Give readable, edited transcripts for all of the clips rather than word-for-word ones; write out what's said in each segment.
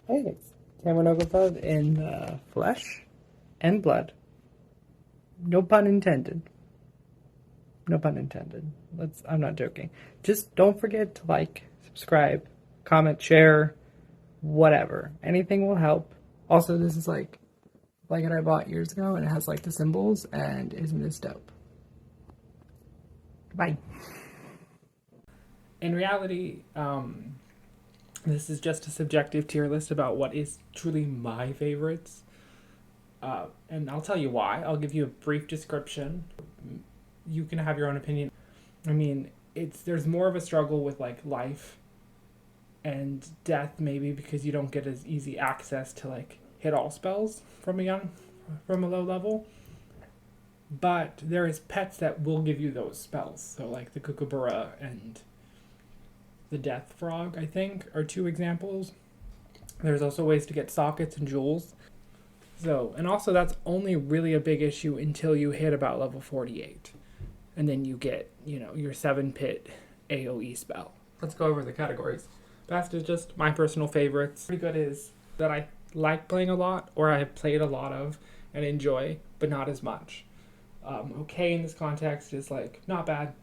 Hey, it's Cameron Oglethorpe in flesh and blood. No pun intended. No pun intended. I'm not joking. Just don't forget to like, subscribe, comment, share, whatever. Anything will help. Also, this is like it I bought years ago, and it has like the symbols, and isn't this dope? Bye. In reality, this is just a subjective tier list about what is truly my favorites. And I'll tell you why. I'll give you a brief description. You can have your own opinion. I mean, there's more of a struggle with like life and death, maybe because you don't get as easy access to like hit all spells from a low level. But there is pets that will give you those spells. So like the Kookaburra and the Death Frog, I think, are two examples. There's also ways to get sockets and jewels. So, and also that's only really a big issue until you hit about level 48. And then you get, your 7-pit AoE spell. Let's go over the categories. Best is just my personal favorites. Pretty good is that I like playing a lot, or I have played a lot of and enjoy, but not as much. Okay in this context is like, not bad.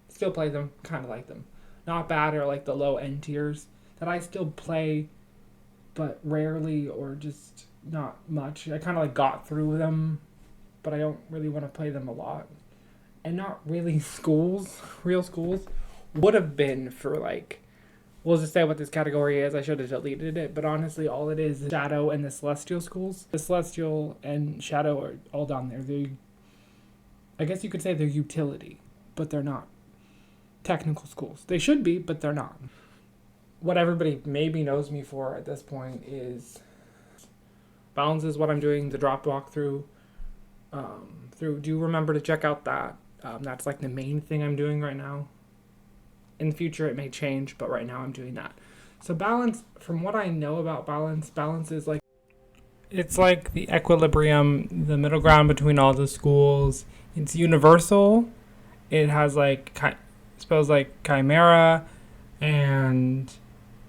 Still play them, kind of like them. Not bad are like the low end tiers that I still play, but rarely or just not much. I kind of like got through them, but I don't really want to play them a lot. And not really real schools, would have been for like, we'll just say what this category is. I should have deleted it, but honestly all it is Shadow and the Celestial schools. The Celestial and Shadow are all down there. I guess you could say they're utility, but they're not technical schools. They should be, but they're not. What everybody maybe knows me for at this point is Balance is what I'm doing, the drop walkthrough. Do remember to check out that. That's like the main thing I'm doing right now. In the future it may change, but right now I'm doing that. So Balance, from what I know about Balance is like, it's like the equilibrium, the middle ground between all the schools. It's universal. It has like spells like Chimera and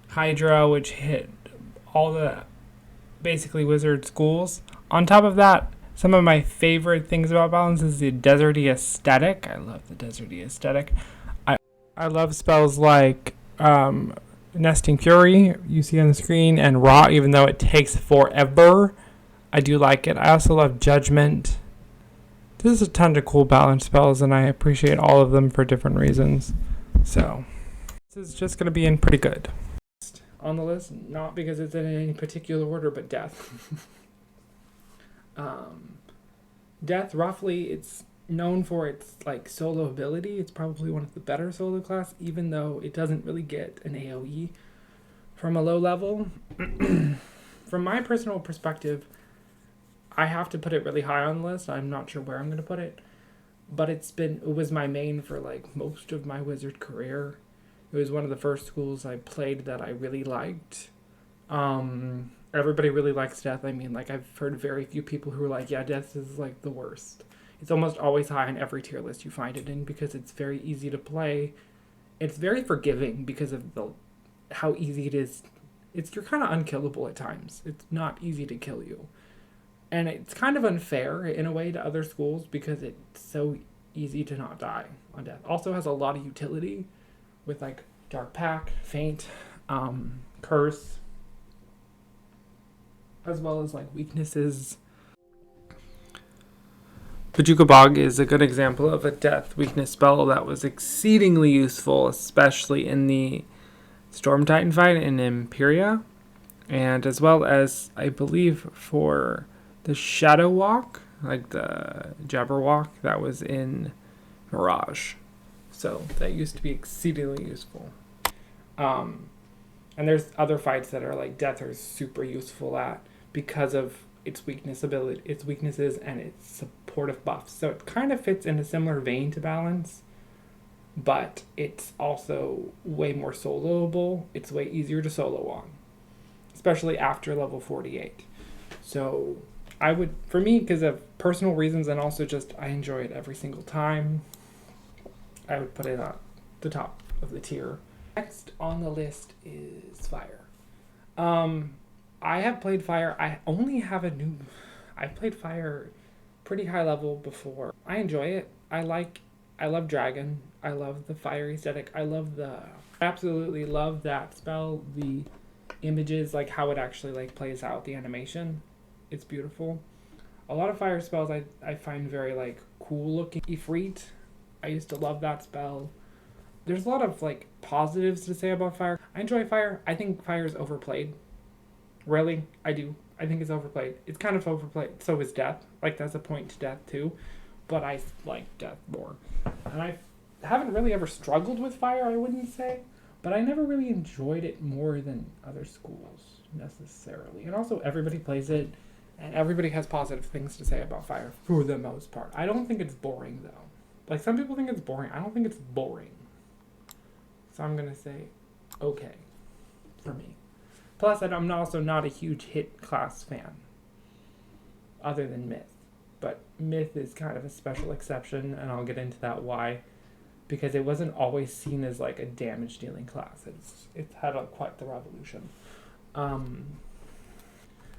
Hydra, which hit all the basically wizard schools. On top of that, some of my favorite things about Balance is the deserty aesthetic. I love the deserty aesthetic. I love spells like Nesting Fury, you see on the screen, and Rot, even though it takes forever. I do like it. I also love Judgment. There's a ton of cool Balance spells, and I appreciate all of them for different reasons. So, this is just going to be in pretty good. On the list, not because it's in any particular order, but Death. Death, roughly, it's known for its like solo ability. It's probably one of the better solo class, even though it doesn't really get an AoE from a low level. From my personal perspective, I have to put it really high on the list. I'm not sure where I'm going to put it, but it was my main for like most of my wizard career. It was one of the first schools I played that I really liked. Everybody really likes Death. I mean, like, I've heard very few people who are like, yeah, Death is like the worst. It's almost always high on every tier list you find it in because it's very easy to play. It's very forgiving because of how easy it is. You're kind of unkillable at times. It's not easy to kill you. And it's kind of unfair in a way to other schools because it's so easy to not die on Death. Also has a lot of utility with like Dark Pack, Feint, Curse, as well as like weaknesses. Bajuka Bog is a good example of a death weakness spell that was exceedingly useful, especially in the Storm Titan fight in Imperia, and as well as, I believe, for the Shadow Walk, like the Jabberwock that was in Mirage. So that used to be exceedingly useful. And there's other fights that are like Death are super useful at because of its weaknesses and its supportive buffs. So it kind of fits in a similar vein to Balance, but it's also way more soloable. It's way easier to solo on. especially after level 48. So I would, for me, because of personal reasons and also just I enjoy it every single time, I would put it on the top of the tier. Next on the list is Fire. I have played Fire. I've played Fire pretty high level before. I enjoy it. I love Dragon. I love the fire aesthetic. I absolutely love that spell. The images, like how it actually like plays out, the animation. It's beautiful. A lot of fire spells I find very like cool looking. Ifrit, I used to love that spell. There's a lot of like positives to say about fire. I enjoy fire. I think fire is overplayed. Really, I do. I think it's overplayed. It's kind of overplayed. So is death. Like that's a point to death too. But I like death more. And I haven't really ever struggled with fire, I wouldn't say. But I never really enjoyed it more than other schools necessarily. And also everybody plays it. And everybody has positive things to say about fire for the most part. I don't think it's boring though. Like some people think it's boring. I don't think it's boring. So I'm going to say okay for me. Plus, I'm also not a huge hit class fan, other than Myth. But Myth is kind of a special exception, and I'll get into that why. Because it wasn't always seen as like a damage dealing class. It's had quite the revolution.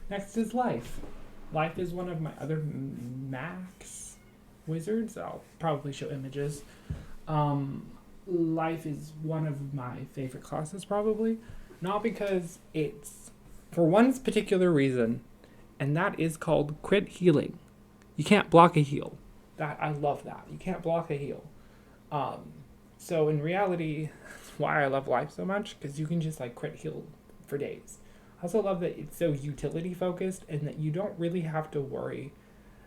Next is Life. Life is one of my other max wizards. I'll probably show images. Life is one of my favorite classes probably. Not because it's for one particular reason, and that is called crit healing. You can't block a heal. I love that. You can't block a heal. So in reality, that's why I love Life so much, because you can just like crit heal for days. I also love that it's so utility focused and that you don't really have to worry.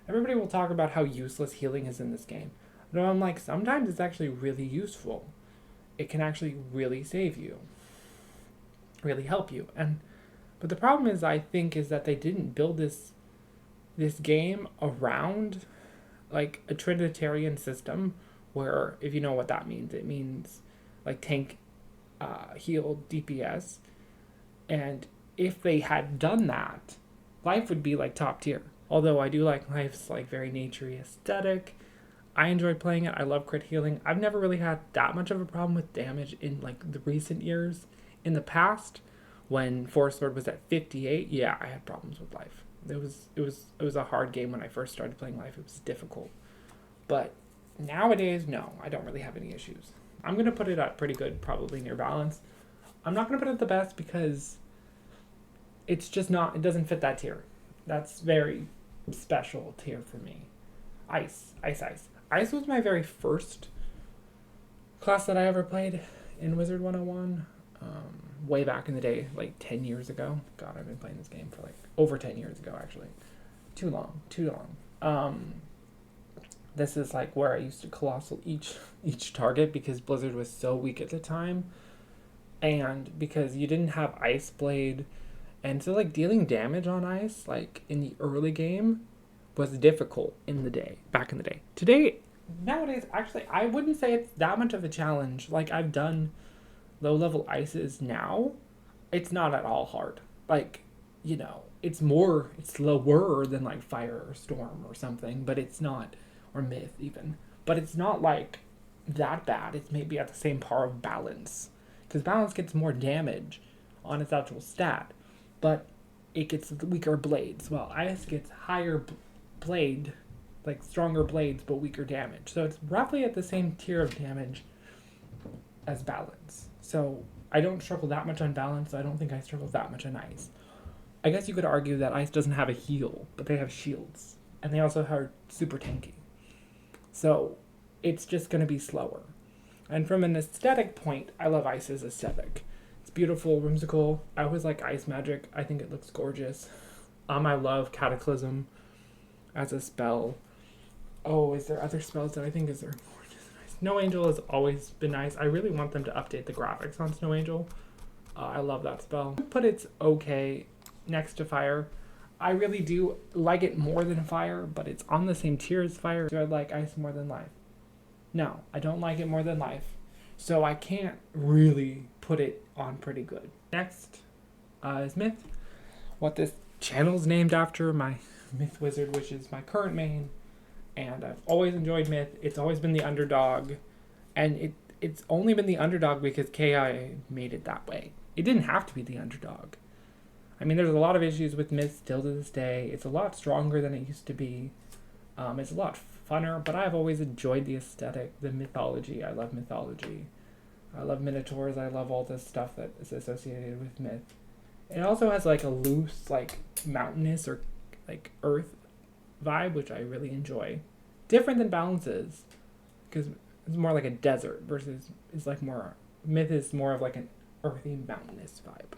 Everybody will talk about how useless healing is in this game. But I'm like, sometimes it's actually really useful. It can actually really save you. Really help you. But the problem is, I think, is that they didn't build this game around like a Trinitarian system where, if you know what that means, it means like tank, heal, DPS. And if they had done that, Life would be like top tier. Although I do like Life's like very naturey aesthetic. I enjoy playing it. I love crit healing. I've never really had that much of a problem with damage in like the recent years. In the past, when Force Lord was at 58, yeah, I had problems with Life. It was a hard game when I first started playing Life. It was difficult. But nowadays, no, I don't really have any issues. I'm going to put it at pretty good, probably near balance. I'm not going to put it at the best because it's just not, it doesn't fit that tier. That's very special tier for me. Ice. Ice was my very first class that I ever played in Wizard101. Way back in the day, like 10 years ago. God, I've been playing this game for like over 10 years ago, actually. Too long. This is like where I used to colossal each target because Blizzard was so weak at the time. And because you didn't have Ice Blade. And so like dealing damage on Ice, like in the early game, was difficult back in the day. Nowadays, actually, I wouldn't say it's that much of a challenge. Like I've done low-level ices now, it's not at all hard. Like, you know, it's lower than like Fire or Storm or something, but it's not, or Myth even, but it's not like that bad. It's maybe at the same par of Balance, because Balance gets more damage on its actual stat, but it gets weaker blades. Well, Ice gets higher blade, like stronger blades, but weaker damage. So it's roughly at the same tier of damage as Balance. So I don't struggle that much on Balance, so I don't think I struggle that much on Ice. I guess you could argue that Ice doesn't have a heal, but they have shields. And they also are super tanky. So it's just going to be slower. And from an aesthetic point, I love Ice's aesthetic. It's beautiful, whimsical. I always like Ice Magic. I think it looks gorgeous. I love Cataclysm as a spell. Oh, is there other spells that I think is there? Snow Angel has always been nice. I really want them to update the graphics on Snow Angel. I love that spell. But it's okay next to Fire. I really do like it more than Fire, but it's on the same tier as Fire. Do I like Ice more than Life? No, I don't like it more than Life. So I can't really put it on pretty good. Next is Myth. what this channel's named after, my Myth Wizard, which is my current main. And I've always enjoyed Myth. It's always been the underdog. And it's only been the underdog because KI made it that way. It didn't have to be the underdog. I mean, there's a lot of issues with Myth still to this day. It's a lot stronger than it used to be. It's a lot funner, but I've always enjoyed the aesthetic, the mythology. I love mythology. I love minotaurs. I love all this stuff that is associated with Myth. It also has like a loose, like mountainous or like earth vibe, which I really enjoy. Different than Balances, because it's more like a desert versus it's like more, Myth is more of like an earthy mountainous vibe.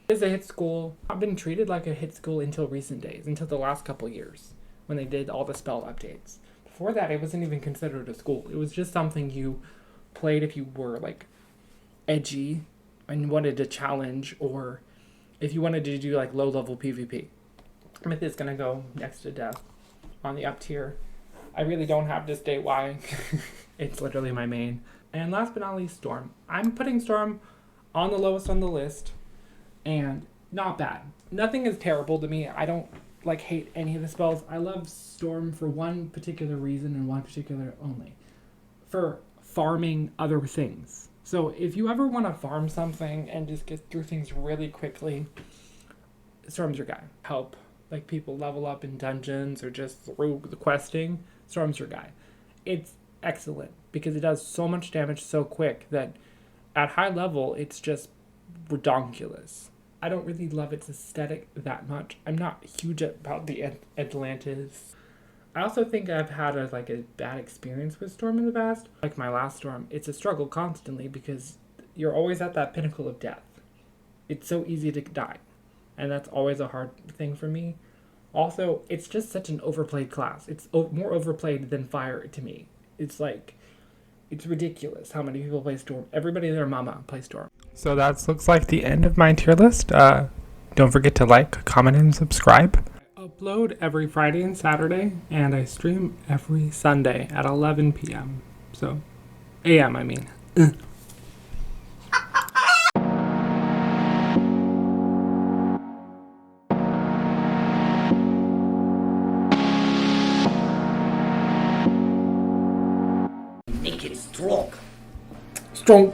It is a hit school. I've been treated like a hit school until recent days, until the last couple years when they did all the spell updates. Before that, it wasn't even considered a school. It was just something you played if you were like edgy and wanted to challenge, or if you wanted to do like low level PvP. Myth is gonna go next to Death on the up tier. I really don't have to state why. It's literally my main. And last but not least, Storm. I'm putting Storm on the lowest on the list, and not bad. Nothing is terrible to me. I don't like hate any of the spells. I love Storm for one particular reason and one particular only. For farming other things. So if you ever want to farm something and just get through things really quickly, Storm's your guy. Help like people level up in dungeons or just through the questing, Storm's your guy. It's excellent because it does so much damage so quick that at high level it's just redonkulous. I don't really love its aesthetic that much. I'm not huge about the Atlantis. I also think I've had a bad experience with Storm in the past. Like my last Storm, it's a struggle constantly because you're always at that pinnacle of death. It's so easy to die, and that's always a hard thing for me. Also, it's just such an overplayed class. It's more overplayed than Fire to me. It's ridiculous how many people play Storm. Everybody and their mama plays Storm. So that looks like the end of my tier list. Don't forget to like, comment, and subscribe. I upload every Friday and Saturday, and I stream every Sunday at 11 p.m. So, a.m. I mean. Make it strong. Strong.